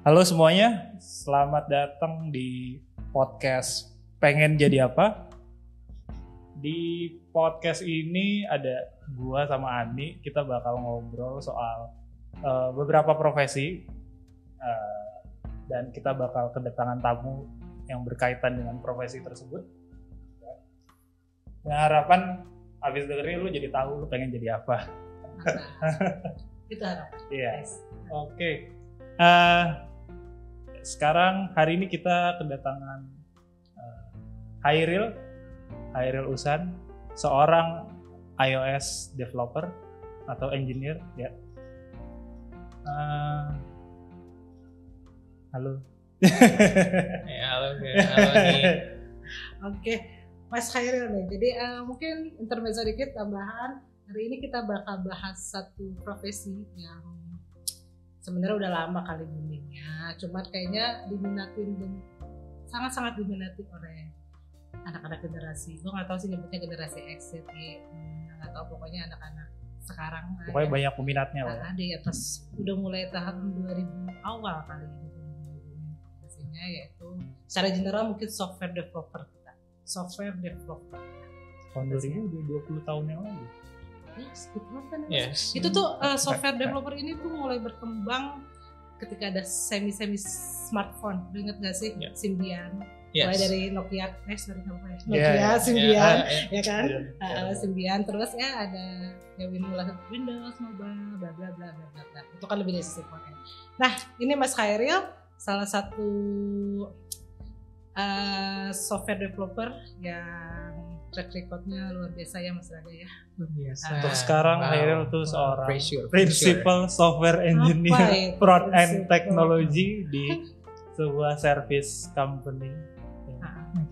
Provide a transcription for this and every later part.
Halo semuanya, selamat datang di podcast Pengen Jadi Apa. Di podcast ini ada gua sama Ani, kita bakal ngobrol soal beberapa profesi dan kita bakal kedatangan tamu yang berkaitan dengan profesi tersebut. Dengan harapan abis dengerin lu jadi tahu lu pengen jadi apa. Itu harapan. Iya. Oke. Sekarang hari ini kita kedatangan Hairil Usan, seorang iOS developer atau engineer ya. Halo. Ya, halo nih. Oke, Mas Hairil nih. Jadi mungkin intermezzo dikit tambahan. Hari ini kita bakal bahas satu profesi yang sebenarnya udah lama kali boomingnya, cuma kayaknya sangat-sangat diminati oleh anak-anak generasi. Gue nggak tahu sih nyebutnya generasi X, nggak tahu, pokoknya anak-anak sekarang. Pokoknya banyak peminatnya lah. Ada di atas, udah mulai tahun 2000 awal kali ini profesinya, yaitu secara general mungkin software developer. Tahun 2000 udah 20 tahun yang lalu. Yes. Itu tuh software developer ini tuh mulai berkembang ketika ada semi smartphone. Lu inget gak sih? Yeah. Symbian. Yes. Mulai dari Nokia Yeah. Symbian, ya kan? Yeah. Symbian, terus ya ada ya Windows Mobile, bla bla bla bla bla. Itu kan lebih dari sisi pakai. Nah, ini Mas Hairil salah satu software developer yang track recordnya luar biasa ya Mas Raga ya. Untuk sekarang Hairil tuh seorang Pressure. Principal Software Engineer Front End Technology di sebuah service company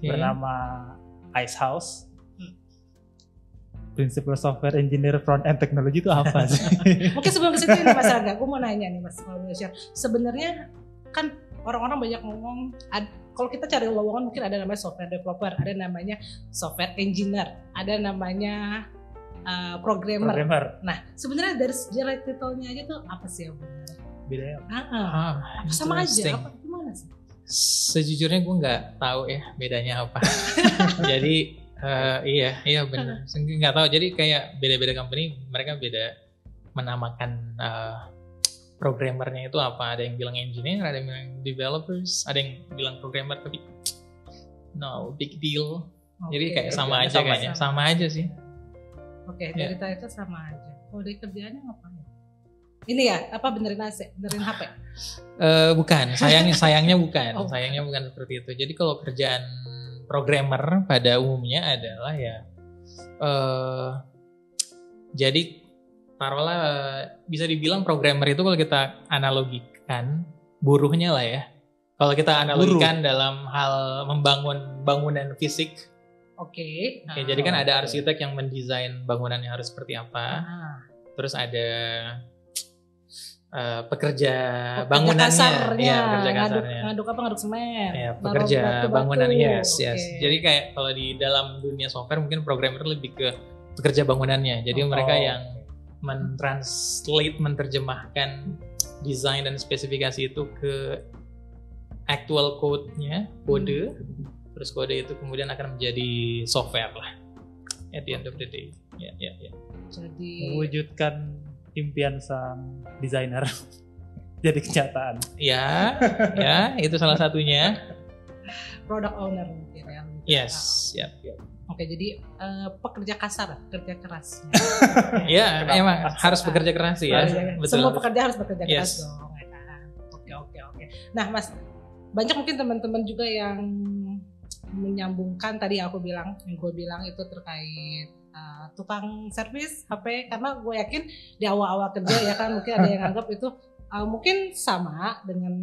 bernama Ice House. Principal Software Engineer Front End Technology itu apa sih? Mungkin sebelum ke situ nih Mas Raga, gue mau nanya nih Mas, kalau boleh share. Sebenarnya kan orang-orang banyak ngomong, kalau kita cari lowongan mungkin ada namanya software developer, ada namanya software engineer, ada namanya programmer. Nah, sebenarnya dari sejarah titelnya aja tuh apa sih yang benar? Bedanya Apa sama aja? Apa gimana sih? Sejujurnya gue nggak tahu ya bedanya apa. Jadi iya benar. Nggak tahu. Jadi kayak beda-beda company, mereka beda menamakan programmernya itu apa. Ada yang bilang engineer, ada yang bilang developers, ada yang bilang programmer, tapi no big deal. Jadi kayak sama aja kayaknya. Sama aja sih. Oke, dari title sama aja. Kalau dari kerjaannya ngapain? Ini ya, apa benerin AC, benerin HP? Bukan, sayangnya bukan. Sayangnya bukan seperti itu. Jadi kalau kerjaan programmer pada umumnya adalah ya jadi taruhlah bisa dibilang programmer itu kalau kita analogikan buruhnya lah ya. Kalau kita analogikan dalam hal membangun bangunan fisik. Oke. Jadi kan ada arsitek yang mendesain bangunannya harus seperti apa. Terus ada pekerja bangunannya, pekerja kasarnya. Ngaduk semen. Ya, pekerja bangunan, yes. Okay. Jadi kayak kalau di dalam dunia software mungkin programmer lebih ke pekerja bangunannya. Jadi mereka yang menerjemahkan desain dan spesifikasi itu ke actual code-nya, kode. Terus kode itu kemudian akan menjadi software lah. At the end of the day. Ya. Jadi mewujudkan impian sang desainer jadi kenyataan. Ya, itu salah satunya. Product owner mungkin ya. Yes, ya. Oke, jadi pekerja kasar, kerja keras. Ya, emang harus bekerja keras sih ya. Betul. Semua pekerja harus bekerja keras dong. Oke. Nah, Mas, banyak mungkin teman-teman juga yang menyambungkan tadi yang gue bilang itu terkait tukang servis HP, karena gue yakin di awal-awal kerja ya kan mungkin ada yang anggap itu mungkin sama dengan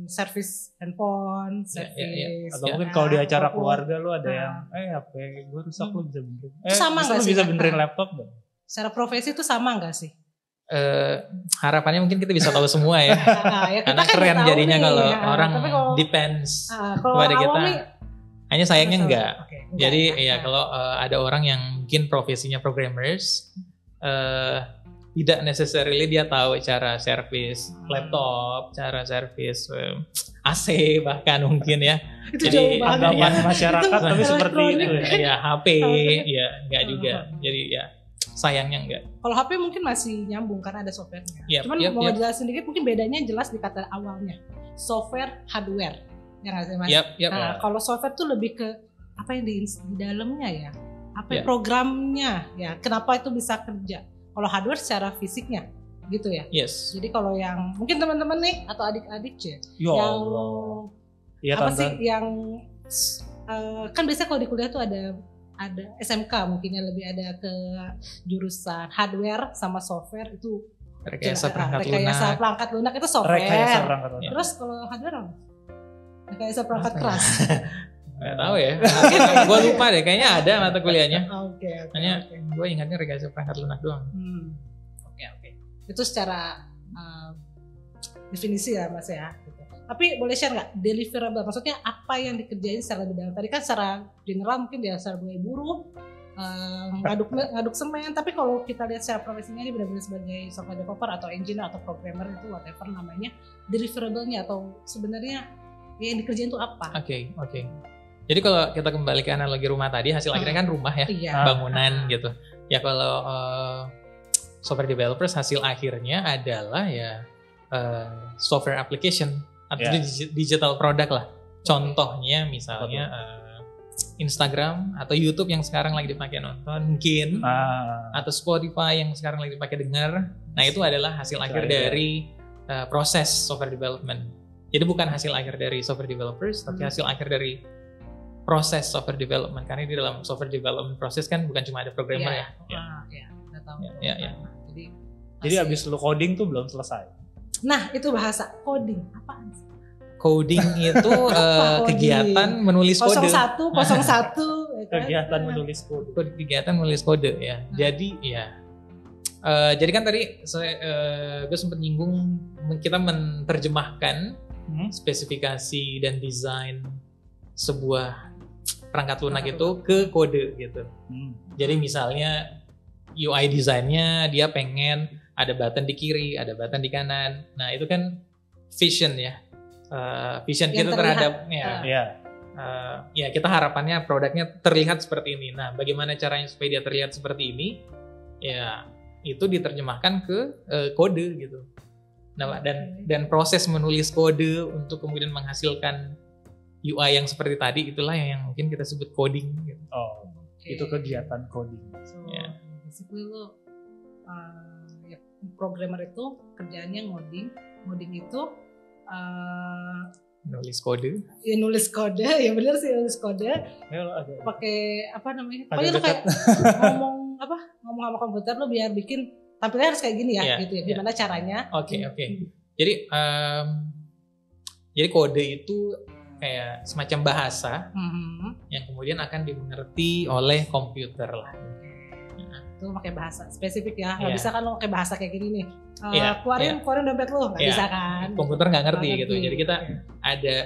servis handphone, servis atau mungkin kalau di acara keluarga lu ada yang HP gue rusak lu bisa benerin. Sama nggak sih? Bisa benerin laptop dong. Secara profesi itu sama nggak sih? Harapannya mungkin kita bisa tahu semua ya. Karena keren jadinya kalau orang depends kepada kita. Hanya sayangnya enggak. Jadi ya kalau ada orang yang mungkin profesinya programmers, tidak necessarily dia tahu cara servis laptop, cara servis AC bahkan mungkin ya. Itu Jadi, jauh banget Anggapan ya. masyarakat Itu tapi seperti itu elektronik. ya. Ya HP, ya enggak juga. Jadi ya sayangnya enggak. Kalau HP mungkin masih nyambung karena ada softwarenya. Yap, Cuman yap, mau yap. jelasin dikit mungkin bedanya jelas di kata awalnya. Software, hardware. Ya nggak sih Mas? Yap. Nah, kalau software tuh lebih ke apa yang di dalamnya ya. Apa Ya. programnya ya. Kenapa itu bisa kerja. Kalau hardware secara fisiknya gitu ya. Yes. Jadi kalau yang mungkin teman-teman nih atau adik-adik ya, Ya yang Allah. Iya apa tante. sih yang kan biasanya kalau di kuliah tuh ada SMK mungkin ya, lebih ada ke jurusan hardware sama software itu Rekayasa perangkat rekayasa lunak. perangkat lunak itu software. Rekayasa perangkat lunak. Terus kalau hardware apa? Rekayasa perangkat Apa ya? keras. Nggak tahu ya. Gue lupa deh. Kayaknya ada mata kuliahnya. Oke. Hanya gue ingatnya rekayasa perangkat lunak doang. Oke. Itu secara definisi ya Mas ya. Gitu. Tapi boleh share nggak deliverable? Maksudnya apa yang dikerjain secara lebih dalam? Tadi kan secara general mungkin dia secara buruh, ngaduk semen. Tapi kalau kita lihat secara profesinya ini benar-benar sebagai software developer atau engineer atau programmer itu whatever namanya, deliverable-nya atau sebenarnya yang dikerjain itu apa? Oke. Jadi kalau kita kembali ke analogi rumah tadi, hasil akhirnya kan rumah ya, Iya. bangunan gitu. Ya kalau software developers hasil akhirnya adalah ya software application atau Ya. digital product lah. Contohnya misalnya Instagram atau YouTube yang sekarang lagi dipakai nonton mungkin, atau Spotify yang sekarang lagi dipakai dengar. Nah itu adalah hasil akhir dari proses software development. Jadi bukan hasil akhir dari software developers, tapi hasil akhir dari proses software development. Karena di dalam software development proses kan bukan cuma ada programmer ya. Iya, udah tahu. Ya. Jadi abis lu coding tuh belum selesai. Nah, itu bahasa coding. Apaan sih? Coding itu Coding? kegiatan menulis kode. 01 ya kan? Kegiatan menulis kode. Kegiatan menulis kode ya. Jadi ya. Jadi kan tadi gue sempat nyinggung kita menerjemahkan spesifikasi dan desain sebuah perangkat lunak itu ke kode gitu. Jadi misalnya UI desainnya dia pengen ada button di kiri, ada button di kanan. Nah itu kan vision ya, vision Yang kita terlihat. terhadap Iya. ya kita harapannya produknya terlihat seperti ini. Nah bagaimana caranya supaya dia terlihat seperti ini? Ya itu diterjemahkan ke kode gitu. Nah dan proses menulis kode untuk kemudian menghasilkan UI yang seperti tadi itulah yang mungkin kita sebut coding gitu. Oh, itu kegiatan coding. So, Ya. basically lo ya, programmer itu kerjaannya ngoding itu Nulis kode. ya nulis kode, ya bener sih nulis kode, Ya, lo agak pakai apa namanya? Agak Pokoknya lo kayak ngomong sama komputer lo biar bikin tampilannya harus kayak gini ya, Iya, gitu ya. iya. Gimana caranya? Oke. Jadi kode itu kayak semacam bahasa yang kemudian akan dimengerti oleh komputer lah. Itu pakai bahasa spesifik ya, nggak Iya. bisa kan lo pakai bahasa kayak gini nih. Iya, Keluarin dompet lo, nggak Iya. bisa kan? Komputer nggak ngerti Nggak gitu. ngerti. Jadi kita ada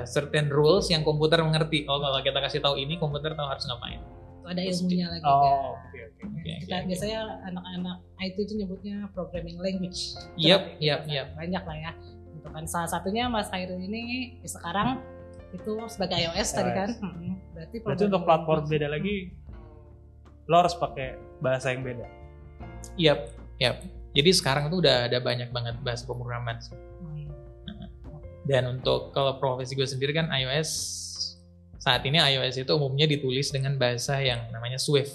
certain rules yang komputer mengerti. Oh kalau kita kasih tahu ini, komputer tahu harus ngapain. Itu ada ilmunya lagi kan. Oh, oke. Kita biasanya anak-anak IT itu nyebutnya programming language. Yap. Banyak lah ya. Gitu kan. Salah satunya Mas Khairul ini sekarang itu sebagai iOS tadi kan. Berarti Berarti untuk platform beda lagi, lo harus pakai bahasa yang beda. Yap. Jadi sekarang tuh udah ada banyak banget bahasa pemrograman. Dan untuk kalau profesi gue sendiri kan iOS, saat ini iOS itu umumnya ditulis dengan bahasa yang namanya Swift.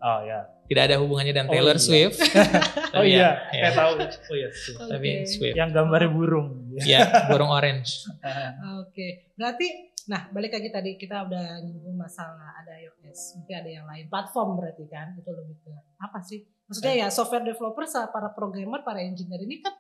Oh ya. Tidak ada hubungannya dengan Oh, Taylor iya. Swift. Oh Tapi iya, ya, saya tahu. Oh iya. tapi Swift. Yang gambarnya burung. Ya, burung orange. Oke. Berarti balik lagi tadi kita udah nyinggung masalah ada iOS. Mungkin ada yang lain platform berarti kan. Itu lebih ke apa sih? Maksudnya ya software developer, para programmer, para engineer ini kan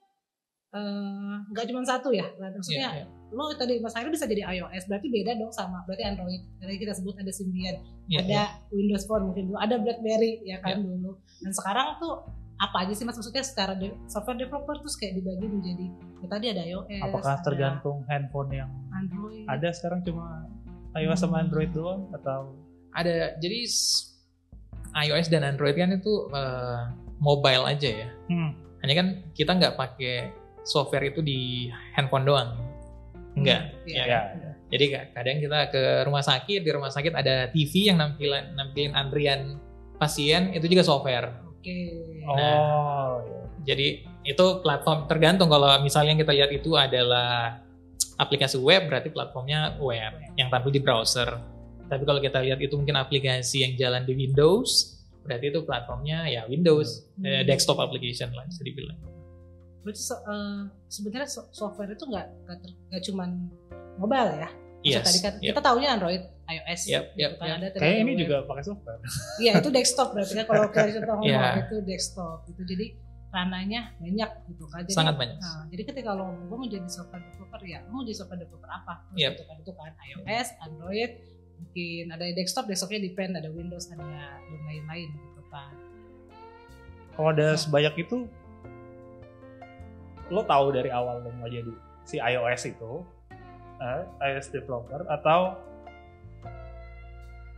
nggak cuma satu ya. Maksudnya lo tadi Mas Khairul bisa jadi iOS, berarti beda dong sama berarti Android. Tadi kita sebut ada Symbian, ada Windows Phone mungkin dulu, ada BlackBerry ya kan dulu. Dan sekarang tuh apa aja sih Mas, maksudnya secara software developer terus kayak dibagi menjadi ya tadi ada iOS. Apakah ada tergantung handphone yang Android? ada sekarang cuma iOS sama Android doang atau? Ada, jadi iOS dan Android kan itu mobile aja ya. Hanya kan kita nggak pakai software itu di handphone doang. Enggak. Iya. Jadi kadang kita ke rumah sakit, di rumah sakit ada TV yang nampilin antrian pasien, itu juga software. Oke. Oh, iya. Jadi itu platform, tergantung. Kalau misalnya yang kita lihat itu adalah aplikasi web, berarti platformnya web yang tampil di browser. Tapi kalau kita lihat itu mungkin aplikasi yang jalan di Windows, berarti itu platformnya ya Windows, desktop application lah bisa dibilang. Berarti sebenarnya software itu nggak cuman mobile ya? Yes, Tadi kan kita taunya Android, iOS. Yep. Ada Kayak ini web. juga pakai software. Iya, itu desktop berarti kan kalau kita contoh ngomong Yeah. itu desktop gitu. Jadi ranahnya banyak gitu kan. Jadi, Sangat banyak. Jadi ketika lo gue mau jadi software developer ya, mau jadi software developer apa? Yep. Gitu kan, itu kan iOS, Android, mungkin ada desktopnya depend, ada Windows, ada dan lain-lain gitu kan. Kalau ada sebanyak itu, lo tahu dari awal lo mau jadi si iOS itu, iOS developer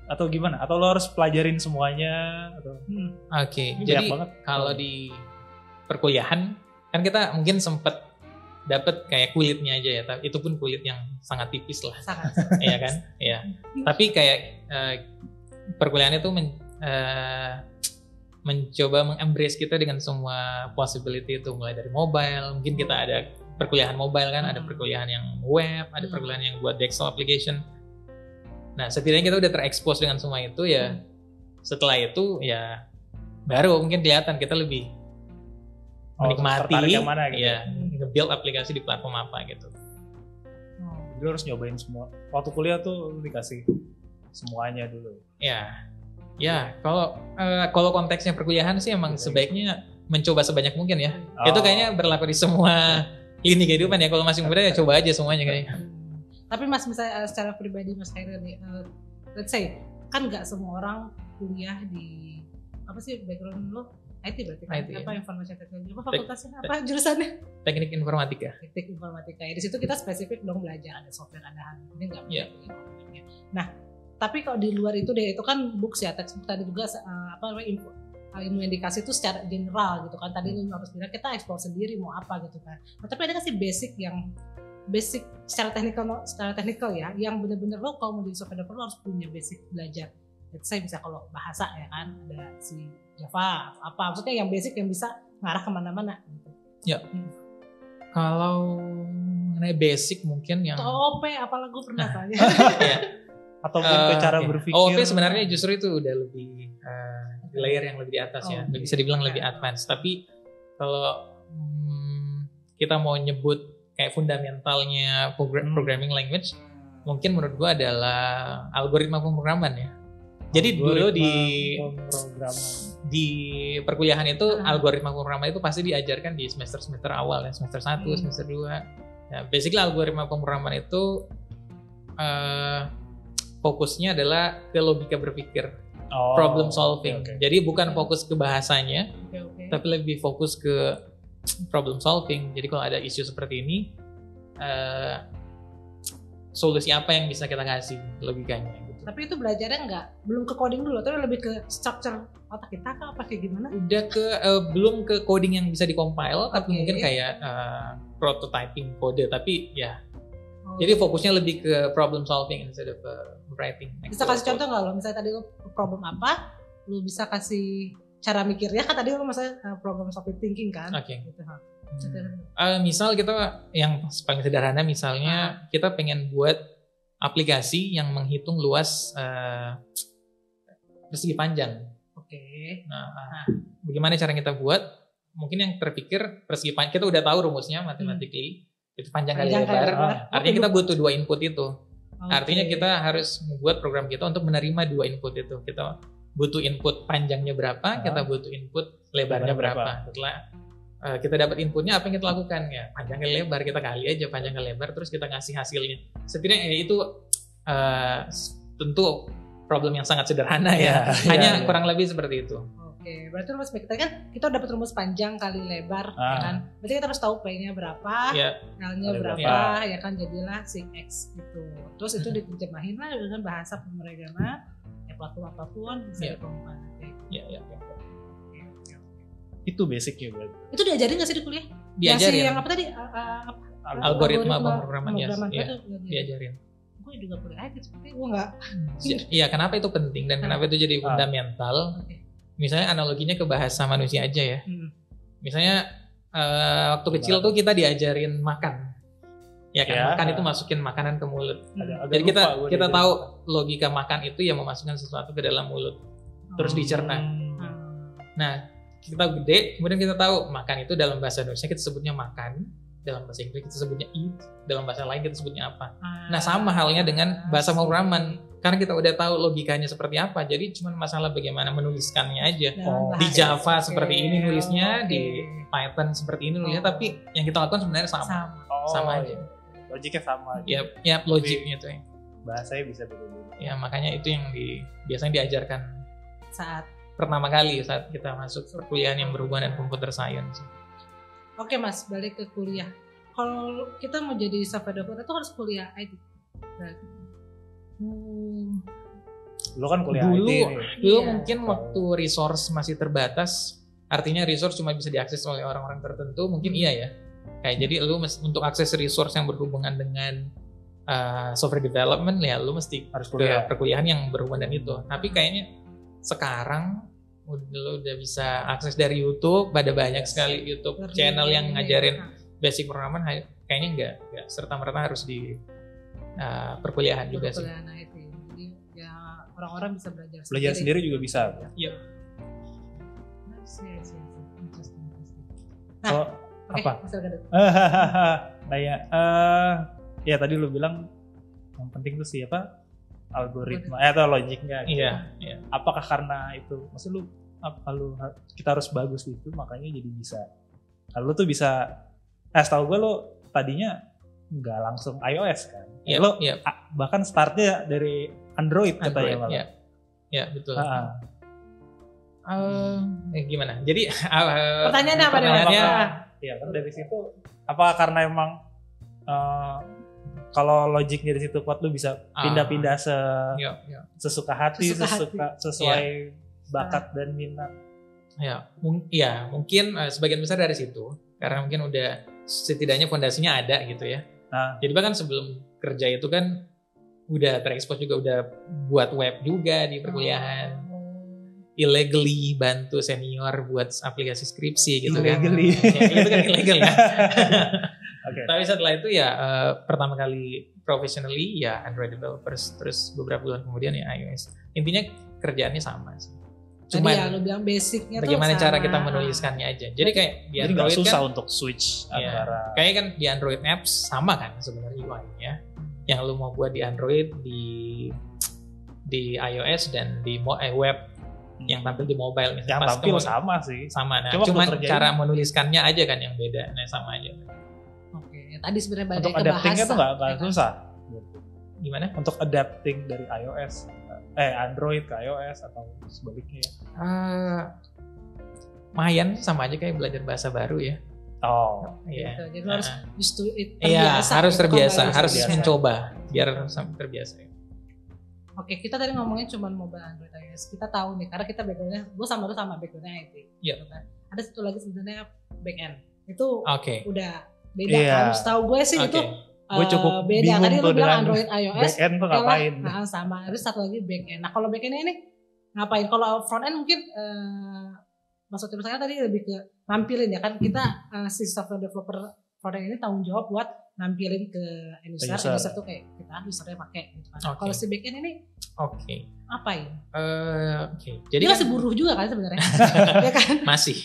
atau gimana? Atau lo harus pelajarin semuanya? Atau Oke, Ini jadi banyak banget. kalau di perkuliahan kan kita mungkin sempat dapat kayak kulitnya aja ya, tapi itu pun kulit yang sangat tipis lah. Sangat. Iya kan? Iya. Tapi kayak perkuliahan itu mencoba mengembrace kita dengan semua possibility itu, mulai dari mobile, mungkin kita ada perkuliahan mobile kan, ada perkuliahan yang web, ada perkuliahan yang buat desktop application. Nah, setidaknya kita udah terekspos dengan semua itu ya. Setelah itu ya baru mungkin kelihatan kita lebih menikmati tertarik yang mana gitu. ya, nge-build aplikasi di platform apa gitu. Jadi lo harus nyobain semua. Waktu kuliah tuh lo dikasih semuanya dulu. Ya, kalau konteksnya perkuliahan sih emang sebaiknya mencoba sebanyak mungkin ya. Itu kayaknya berlaku di semua lini kehidupan ya. Kalau masih muda ya coba aja semuanya kayaknya. Tapi Mas misalnya secara pribadi Mas Khairil nih, let's say kan nggak semua orang kuliah di apa sih background lo? IT berarti kan? IT, apa informasi teknologi? Apa fakultasnya? Apa jurusannya? Teknik informatika. Teknik informatika. Ya, di situ kita spesifik dong belajar ada software, ada hal ini nggak Iya. programnya. Nah, tapi kalau di luar itu deh, itu kan books ya, textbook tadi juga ilmu yang dikasih itu secara general gitu kan. Tadi lu harus bilang kita explore sendiri mau apa gitu kan. Nah, tapi ada nggak sih basic secara teknikal ya, yang benar-benar lo kalau mau jadi software developer lo harus punya basic belajar. Let's say bisa kalau bahasa ya kan, ada si Java apa, maksudnya yang basic yang bisa ngarah kemana-mana gitu. Ya. Kalau mengenai basic mungkin yang OOP apalah gue pernah tanya. ya. Atau mungkin ke cara berpikir. OOP sebenarnya justru itu udah lebih layer yang lebih di atas ya, bisa dibilang lebih advance. Tapi kalau kita mau nyebut kayak fundamentalnya programming language, mungkin menurut gua adalah algoritma pemrograman ya. Jadi dulu di perkuliahan itu algoritma pemrograman itu pasti diajarkan di semester awal ya, semester 1, semester 2. Ya, basically algoritma pemrograman itu fokusnya adalah ke logika berpikir, problem solving. Okay. Jadi bukan fokus ke bahasanya, Okay. tapi lebih fokus ke problem solving. Jadi kalau ada isu seperti ini, solusi apa yang bisa kita kasih logikanya gitu. Tapi itu belajarnya belum ke coding dulu, tapi lebih ke structure otak kita kah apa kayak gimana? Udah belum ke coding yang bisa dikompil, tapi mungkin kayak prototyping kode, tapi ya. Jadi fokusnya lebih ke problem solving instead of writing. Bisa kasih contoh nggak lo? Misalnya tadi lo problem apa, lo bisa kasih cara mikirnya kan tadi lo misalnya problem solving thinking kan? Oke. Gitu, misal kita yang paling sederhana misalnya kita pengen buat aplikasi yang menghitung luas persegi panjang. Oke. Nah, bagaimana cara kita buat? Mungkin yang terpikir persegi panjang kita udah tahu rumusnya matematically. Itu panjang kali lebar. Artinya kita butuh 2 input itu. Artinya kita harus membuat program kita untuk menerima 2 input itu. Kita butuh input panjangnya berapa, kita butuh input lebarnya berapa. Setelah kita dapat inputnya, apa yang kita lakukan? Ya, panjang kali lebar, kita kali aja panjang kali lebar, terus kita ngasih hasilnya. Setidaknya itu tentu problem yang sangat sederhana ya. Hanya kurang lebih seperti itu. Oke, berarti rumus kita kan kita dapat rumus panjang kali lebar, ya kan? Berarti kita harus tahu P-nya berapa, L-nya berapa, ya kan jadilah sin X gitu. Terus itu diterjemahin lah dengan bahasa pemrograman, ya platform apapun bisa dikompilasi. Ya. Itu basicnya berarti. Itu diajarin nggak sih di kuliah? Diajarin. Ngasih yang apa tadi? Algoritma pemrograman ya, itu diajarin. Gue juga kuliah IT seperti gue nggak. Iya, kenapa itu penting dan kenapa itu jadi fundamental? Misalnya analoginya ke bahasa manusia aja ya. Misalnya waktu kecil tuh kita diajarin makan. Ya kan, makan itu masukin makanan ke mulut. Jadi kita tahu logika makan itu ya memasukkan sesuatu ke dalam mulut terus dicerna. Nah, kita gede, kemudian kita tahu makan itu dalam bahasa Indonesia kita sebutnya makan, dalam bahasa Inggris kita sebutnya eat, dalam bahasa lain kita sebutnya apa. Nah, sama halnya dengan bahasa pemrograman. Karena kita udah tahu logikanya seperti apa, jadi cuma masalah bagaimana menuliskannya aja. Di Java seperti ini nulisnya, di Python seperti ini nulisnya, tapi yang kita lakukan sebenarnya sama aja. Logiknya sama aja. Ya logiknya tuh ya. Bahasanya bisa beda-beda. Ya makanya itu yang biasanya diajarkan saat pertama kali saat kita masuk perkuliahan yang berhubungan dengan computer science. Oke Mas, balik ke kuliah. Kalau kita mau jadi software developer itu harus kuliah IT. Lu kan kuliah dulu, IT. Dulu mungkin waktu resource masih terbatas, artinya resource cuma bisa diakses oleh orang-orang tertentu, mungkin iya ya. Kayak jadi lu untuk akses resource yang berhubungan dengan software development ya lu mesti harus kuliah perkuliahan yang berhubungan dengan itu. Tapi kayaknya sekarang lu udah bisa akses dari YouTube, ada banyak sekali YouTube channel yang ngajarin basic programming, kayaknya enggak serta-merta harus di perkuliahan juga sih. IT. Jadi ya orang-orang bisa belajar sendiri juga bisa. Iya. Nah, apa? Nah ya tadi lu bilang yang penting tuh siapa? Algoritma atau logiknya. Gitu. Iya. Apakah karena itu? Maksud lu kita harus bagus itu makanya jadi bisa. Lu tuh bisa setahu gue lu tadinya nggak langsung iOS kan? Bahkan startnya dari Android katanya malah. Iya, betul. Gimana? Jadi pertanyaannya apa? Iya kan dari situ apa karena emang kalau logiknya di situ kuat lu bisa pindah-pindah sesuka hati, sesuai bakat dan minat. Ya, mungkin sebagian besar dari situ karena mungkin udah setidaknya fondasinya ada gitu ya. Nah, jadi bahkan sebelum kerja itu kan udah terekspos juga udah buat web juga di perkuliahan. Illegally bantu senior buat aplikasi skripsi gitu kan. Itu kan ilegal ya. Tapi setelah itu ya pertama kali professionally ya Android developers, terus beberapa bulan kemudian ya iOS. Intinya kerjaannya sama sih. Cuman ya, lu bilang basicnya bagaimana tuh cara kita menuliskannya aja. Jadi kayak di Android susah kan untuk switch antara. Kayak kan di Android apps sama kan sebenarnya UI-nya. Yang lu mau buat di Android, di iOS dan di web yang tampil di mobile misalnya. Yang tampil sama sih. Sama. Nah, cuman cara menuliskannya aja kan yang beda. Nah, sama aja. Oke, tadi sebenarnya banyak untuk adaptingnya tuh nggak susah. Gimana? Untuk adapting dari iOS, Android ke iOS atau sebaliknya? Lumayan sama aja kayak belajar bahasa baru ya. Iya. Jadi harus used to it. Iya, harus terbiasa, harus mencoba biar sampai terbiasa. Oke, kita tadi ngomongin cuma mobile Android iOS. Kita tahu nih, karena kita backgroundnya, gue sama lu sama backgroundnya IT. Iya. Ada satu lagi sebenarnya backend. Itu udah beda kan. Setahu gue sih itu gue cukup beda. Tadi lu bilang Android iOS. Backend tuh ngapain? Sama. Terus satu lagi backend. Nah kalau backendnya ini ngapain? Kalau frontend mungkin maksudnya misalnya tadi lebih ke nampilin ya kan kita si software developer frontend ini tanggung jawab buat nampilin ke user tuh kayak kita usernya pakai gitu kan. Kalau si backend ini ngapain? Jadi dia masih buruh juga kan sebenarnya. Ya kan? Masih.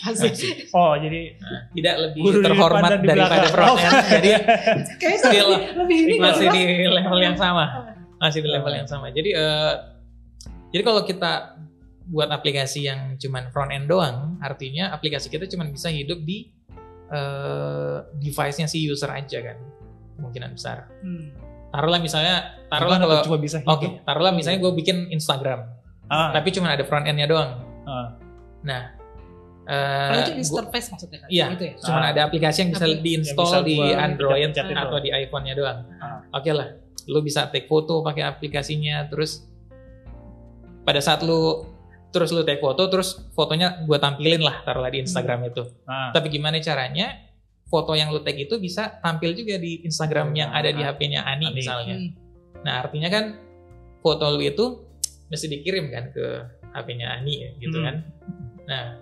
Jadi tidak lebih terhormat daripada frontend. Jadi masih di level yang sama. Masih di level yang sama. Jadi kalau kita buat aplikasi yang cuman front end doang, artinya aplikasi kita cuman bisa hidup di device-nya si user aja kan, kemungkinan besar. Taruhlah kalau cuma bisa hidup. Taruhlah misalnya gue bikin Instagram, tapi cuma ada front end-nya doang. Nah, itu interface maksudnya kan? Iya, gitu ya? cuma ada aplikasi yang bisa diinstal di Android atau di iPhone-nya doang. Oke lah, lu bisa take foto pakai aplikasinya, terus pada saat lu terus lu take foto, terus fotonya gue tampilin lah, taruhlah di Instagram itu. Tapi gimana caranya foto yang lu take itu bisa tampil juga di Instagram yang ada di HP-nya Ani misalnya. Nah artinya kan foto lu itu mesti dikirim kan ke HP-nya Ani ya, gitu kan. Nah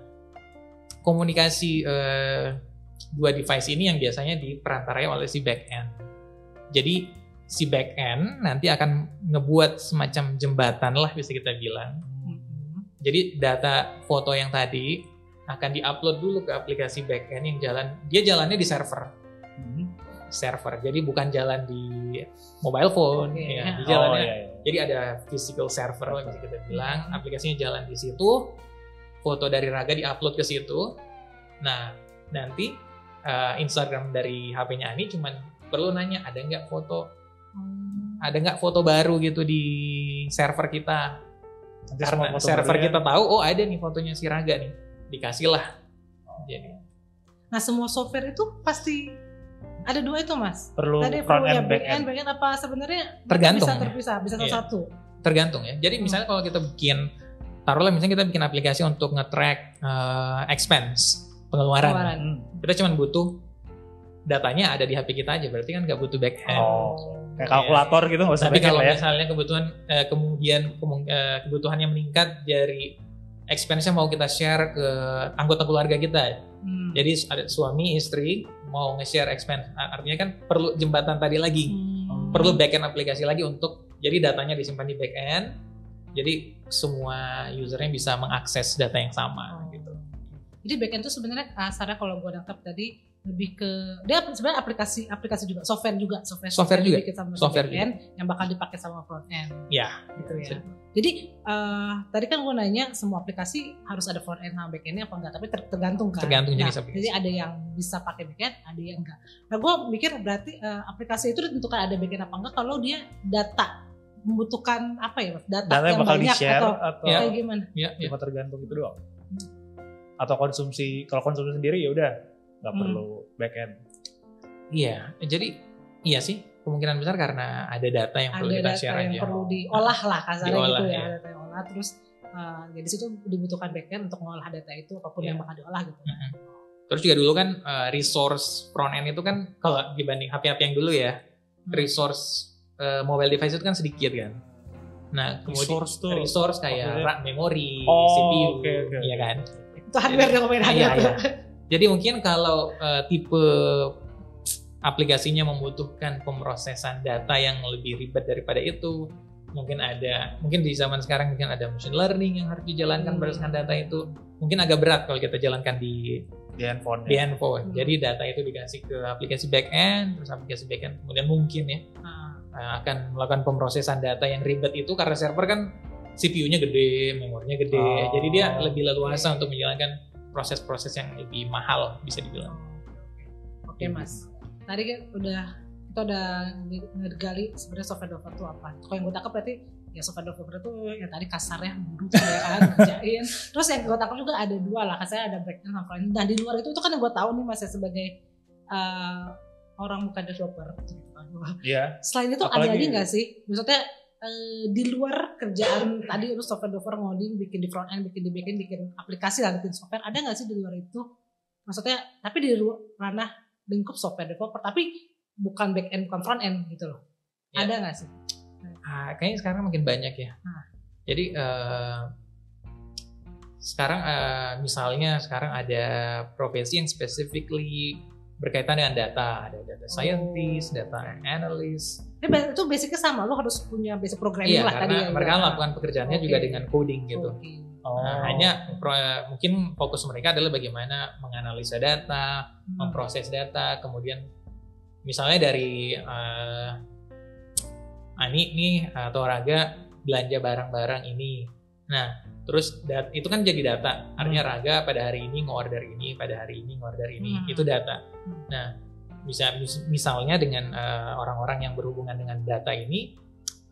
komunikasi dua device ini yang biasanya diperantarai oleh si back-end. Jadi si back-end nanti akan ngebuat semacam jembatan lah bisa kita bilang. Jadi data foto yang tadi akan diupload dulu ke aplikasi back-end yang jalannya di server. Server. Jadi bukan jalan di mobile phone, ya. Di jalannya. Jadi ada physical server lah bisa kita bilang. Aplikasinya jalan di situ. Foto dari Raga diupload ke situ. Nah, nanti Instagram dari HP-nya Ani cuman perlu nanya ada nggak foto baru gitu di server kita. Nanti karena server kita tahu, oh ada nih fotonya si Raga nih, dikasih lah. Jadi. Nah semua software itu pasti ada dua itu mas. Perlu tadi front perlu end, back end apa sebenarnya tergantung bisa terpisah, bisa satu. Tergantung ya. Jadi misalnya kalau kita taruhlah misalnya kita bikin aplikasi untuk nge-track expense pengeluaran. Kita cuma butuh datanya ada di HP kita aja, berarti kan nggak butuh back end. Kayak kalkulator gitu nggak usah. Tapi kalau misalnya kebutuhannya meningkat dari expense-nya mau kita share ke anggota keluarga kita. Jadi ada suami, istri mau nge-share expense. Artinya kan perlu jembatan tadi lagi. Perlu back-end aplikasi lagi untuk jadi datanya disimpan di back-end. Jadi semua usernya bisa mengakses data yang sama gitu. Jadi back-end itu sebenarnya kasarnya kalau gue nangkap tadi lebih ke dia sebenarnya aplikasi juga, software juga sama software back-end yang bakal dipakai sama front end. Ya, gitu ya. Jadi tadi kan gue nanya semua aplikasi harus ada front end sama back endnya apa enggak, tapi tergantung kan. Tergantung jenis aplikasi. Jadi ada yang bisa pakai back end, ada yang enggak. Nah gue mikir berarti aplikasi itu ditentukan ada back end apa enggak kalau dia data membutuhkan apa ya, data yang bakal banyak di-share atau kayak gimana? Cuma tergantung itu doang. Atau kalau konsumsi sendiri ya udah nggak perlu back end. Iya, jadi iya sih kemungkinan besar karena ada data yang perlu kita share aja. Ada data yang perlu diolah lah kasarnya gitu ya. Data yang olah terus jadi situ dibutuhkan back end untuk mengolah data itu apapun yang bakal diolah gitu. Terus juga dulu kan resource front end itu kan kalau dibanding HP-HP yang dulu ya, resource mobile device itu kan sedikit kan. Nah, kemudian resource kayak memori, CPU, iya kan. Itu hardware yang iya. Jadi mungkin kalau tipe aplikasinya membutuhkan pemrosesan data yang lebih ribet daripada itu, mungkin di zaman sekarang mungkin ada machine learning yang harus dijalankan berdasarkan data itu, mungkin agak berat kalau kita jalankan di handphone. Jadi data itu dikasih ke aplikasi backend, terus aplikasi backend kemudian mungkin ya akan melakukan pemrosesan data yang ribet itu karena server kan CPU-nya gede, memorinya gede, jadi dia lebih leluasa untuk menjalankan proses-proses yang lebih mahal bisa dibilang. Oke mas, tadi kita udah ngegali sebenarnya software developer itu apa. Kalau yang gue tangkap berarti ya software developer itu yang tadi kasarnya buru ya kan ngerjain. Terus yang gue tangkap juga ada dua lah, kasarnya ada back end sama front end. Dan di luar itu kan yang gue tahu nih mas ya sebagai orang bukan developer. Iya. Selain itu ada lagi nggak sih? Maksudnya di luar kerjaan tadi lu software developer ngoding, bikin di front end, bikin di back end, bikin aplikasi lah, bikin software, ada nggak sih di luar itu? Maksudnya tapi di ranah lingkup software developer tapi bukan back end bukan front end gitu loh. Ya. Ada nggak sih? Kayaknya sekarang makin banyak ya. Jadi sekarang misalnya sekarang ada profesi yang specifically berkaitan dengan data, ada data scientist, data analyst. Itu basicnya sama, lo harus punya basic programming lah tadi. Iya, karena mereka melakukan pekerjaannya juga dengan coding gitu. Nah, hanya mungkin fokus mereka adalah bagaimana menganalisa data, memproses data, kemudian misalnya dari Ani nih atau Raga belanja barang-barang ini. Nah, terus itu kan jadi data. Artinya Raga pada hari ini ngorder ini, pada hari ini ngorder ini. Itu data. Nah, misalnya dengan orang-orang yang berhubungan dengan data ini,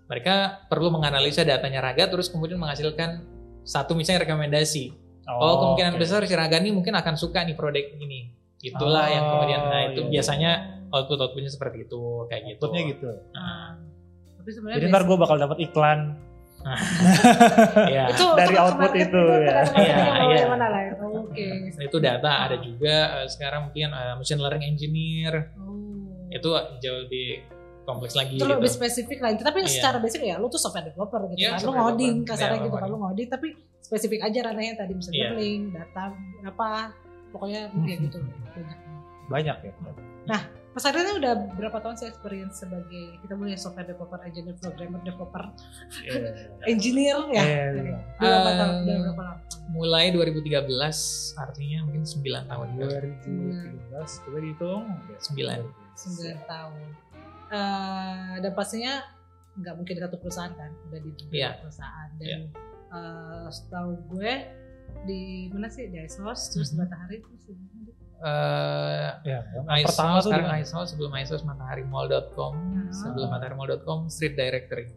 mereka perlu menganalisa datanya Raga terus kemudian menghasilkan satu misalnya rekomendasi. Kemungkinan besar si Raga nih mungkin akan suka nih produk ini. Itulah yang kemudian itu biasanya outputnya seperti itu, kayak gitu. Outputnya gitu. Tapi sebenarnya jadi ntar gue bakal dapat iklan Ya, Dari output itu ya. Iya. Mana lah ya. Oke. itu data ada juga. Sekarang mungkin machine learning engineer Oh. itu jauh lebih kompleks lagi Itu gitu. lebih spesifik lagi. Tapi Iya. secara basic ya lu tuh software developer gitu Iya, kan. Lu software ngoding developer. kasarnya Iya, gitu kan. Lu ngoding tapi spesifik aja ranahnya tadi machine Iya. learning, data apa pokoknya kayak gitu. Banyak ya. Mas Adrian udah berapa tahun sih experience sebagai kita punya software developer, engineer, programmer, developer, engineer ya? Iya. Berapa tahun? Udah berapa lama? Mulai 2013 artinya mungkin 9 tahun. 2013 coba dihitung. 9. 9 tahun. Dan pastinya nggak mungkin di satu perusahaan kan, udah di beberapa Iya. perusahaan. Dan setahu gue di mana sih, di ISOS, terus Matahari, terus Ya, pertama tuh sekarang di- ISOS, sebelum ISOS mataharimall.com, sebelum mataharimall.com Street Directory.